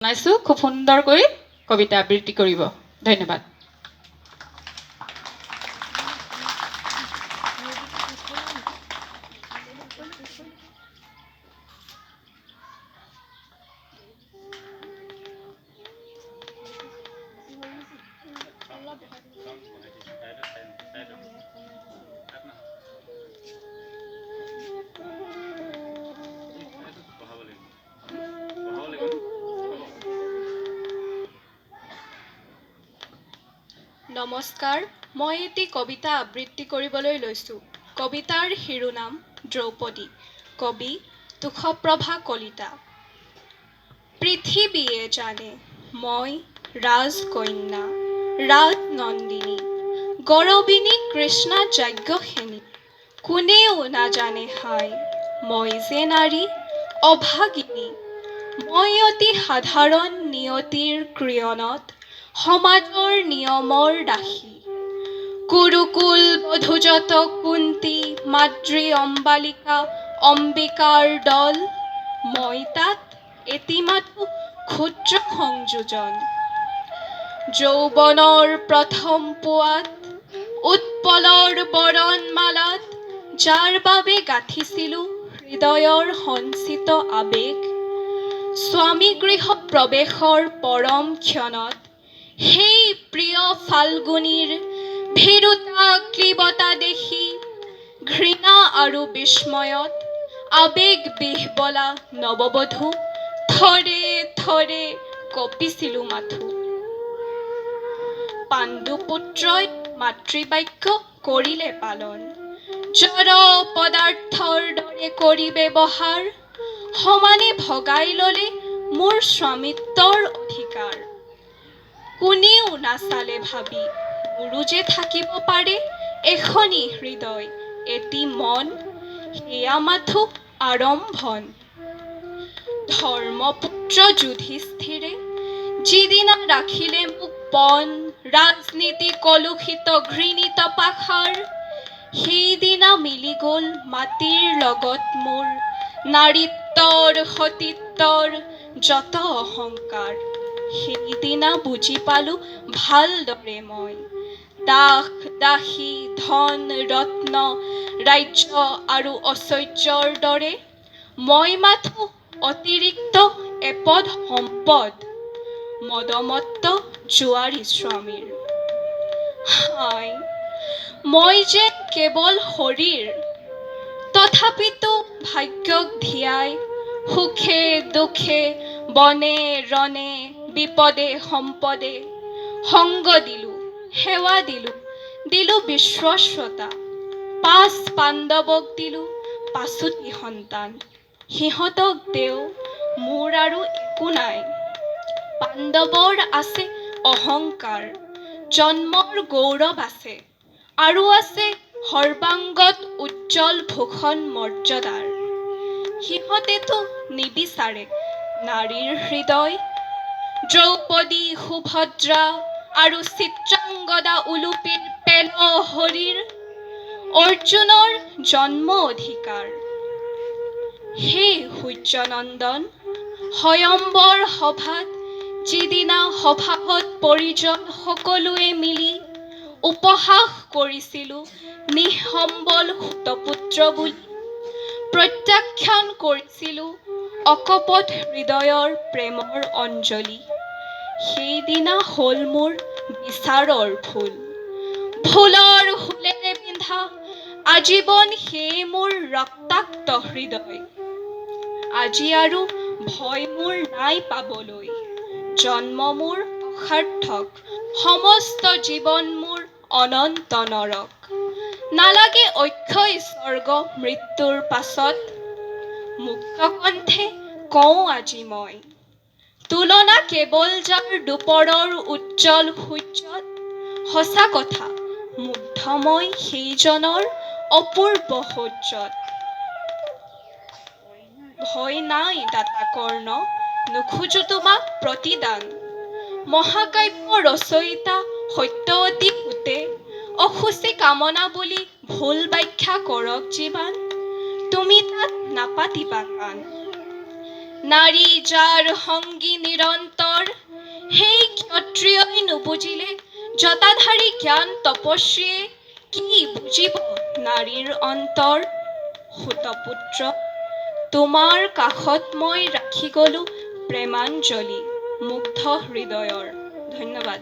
জনাইছোঁ খুব সুন্দৰকৈ কবিতা আবৃত্তি কৰিব। ধন্যবাদ। নমস্কাৰ, মই এটি কবিতা আবৃত্তি কৰিবলৈ লৈছোঁ। কবিতাৰ শিৰোনাম দ্ৰৌপদী। কবি তুষপ্ৰভা কলিতা। পৃথিৱীয়ে জানে মই ৰাজকন্যা, ৰাজনন্দিনী, গৌৰৱিনী কৃষ্ণা যজ্ঞসেনী। কোনেও নাজানে হাই মই যে নাৰী অভাগিনী। মই অতি সাধাৰণ নিয়তিৰ ক্ৰিয়নত সমাজৰ নিয়মৰ দাসী। কুৰুকুল বধূজত কুন্তী মাতৃ অম্বালিকা অম্বিকাৰ দল। মই তাত এটি মাথো ক্ষুদ্ৰ সংযোজন। যৌৱনৰ প্ৰথম পুৱাত উৎপলৰ বৰণমালাত যাৰ বাবে গাঁঠিছিলোঁ হৃদয়ৰ সঞ্চিত আবেগ। স্বামী গৃহ প্ৰৱেশৰ পৰম ক্ষণত সেই প্ৰিয় ফাল্গুনীৰ ভীৰুতা ক্লীবতা দেখি ঘৃণা আৰু বিস্ময়ত আবেগ বিহ্বলা নৱবধূ থৰে থৰে কঁপিছিলোঁ মাথো। পাণ্ডুপুত্ৰই মাতৃবাক্য কৰিলে পালন, জড় পদাৰ্থৰ দৰে কৰি ব্যৱহাৰ। সমানে ভগাই ল'লে মোৰ স্বামিত্বৰ অধিকাৰ। কোনেও নাচালে ভাবি মোৰো যে থাকিব পাৰে এখনি হৃদয় এটি মন। সেয়া মাথো আৰম্ভণ। ধৰ্মপুত্ৰ যুধিষ্ঠিৰে যিদিনা ৰাখিলে মোক পণ, ৰাজনীতি কলুষিত ঘৃণিত পাশাৰ। সেইদিনা মিলি গ'ল মাটিৰ লগত মোৰ নাৰীত্বৰ সতীত্বৰ যত অহংকাৰ। সেইদিনা বুজি পালোঁ ভালদৰে মই দাস দাসী ধন ৰত্ন ৰাজ্য আৰু ঐশ্বৰ্যৰ দৰে মই মাথো অতিৰিক্ত এপদ সম্পদ মদমত্ত জুৱাৰী স্বামীৰ। হায় মই যে কেৱল শৰীৰ, তথাপিতো ভাগ্যক ধিয়াই সুখে দুখে বনে ৰণে বিপদে সম্পদে সংগ দিলোঁ সেৱা দিলোঁ বিশ্বস্বতা। 5 পাণ্ডৱক দিলোঁ পাচোতি সন্তান। সিহঁতক দেও মোৰ আৰু একো নাই। পাণ্ডৱৰ আছে অহংকাৰ, জন্মৰ গৌৰৱ আছে আৰু আছে সৰ্বাংগত উজ্জ্বল ভূষণ মৰ্যাদাৰ। সিহঁতেতো নিবিচাৰে নাৰীৰ হৃদয়। দ্ৰৌপদী সুভদ্ৰা আৰু চিত্ৰাংগদা উলুপিৰ পেল হৰিৰ অৰ্জুনৰ জন্ম অধিকাৰ। হে সূৰ্যনন্দন, স্বয়ম্বৰ সভাত যিদিনা সভাসদ পৰিজন সকলোৱে মিলি উপহাস কৰিছিলোঁ নিঃসম্বল সুতপুত্ৰ বুলি। প্ৰত্যাখ্যান কৰিছিলোঁ অকপট হৃদয়ৰ প্ৰেমৰ অঞ্জলি। সেইদিনা হ'ল মোৰ বিচাৰৰ ভুল, ভুলৰ শূলেৰে বিন্ধা আজীৱন সেয়ে মোৰ ৰক্তাক্ত হৃদয়। আজি আৰু ভয় মোৰ নাই পাবলৈ, জন্ম মোৰ অসাৰ্থক, সমস্ত জীৱন মোৰ অনন্ত নৰক। নালাগে অক্ষয় স্বৰ্গ মৃত্যুৰ পাছত, মুক্তকণ্ঠে কওঁ আজি মই। তুলনা কেৱল যাৰ দুপৰৰ উজ্জ্বল সূৰ্যত, সঁচা কথা মুগ্ধ মই সেইজনৰ অপূৰ্ব সৌৰ্যত। ভয় নাই দাতা কৰ্ণ, নোখোজো তোমাক প্ৰতিদান। মহাকাব্য ৰচয়িতা সত্যৱতী পুতে অসুচি কামনা বুলি ভুল ব্যাখ্যা কৰক যিমান, তুমি তাত নাপাতিবা কাণ। নাৰী যাৰ সংগী নিৰন্তৰ, সেই ক্ষত্ৰিয়ই নুবুজিলে জটাধাৰী জ্ঞান তপস্বীয়ে কি বুজিব নাৰীৰ অন্তৰ। সুতপুত্ৰ, তোমাৰ কাষত মই ৰাখি গলো প্ৰেমাঞ্জলি মুগ্ধ হৃদয়ৰ। ধন্যবাদ।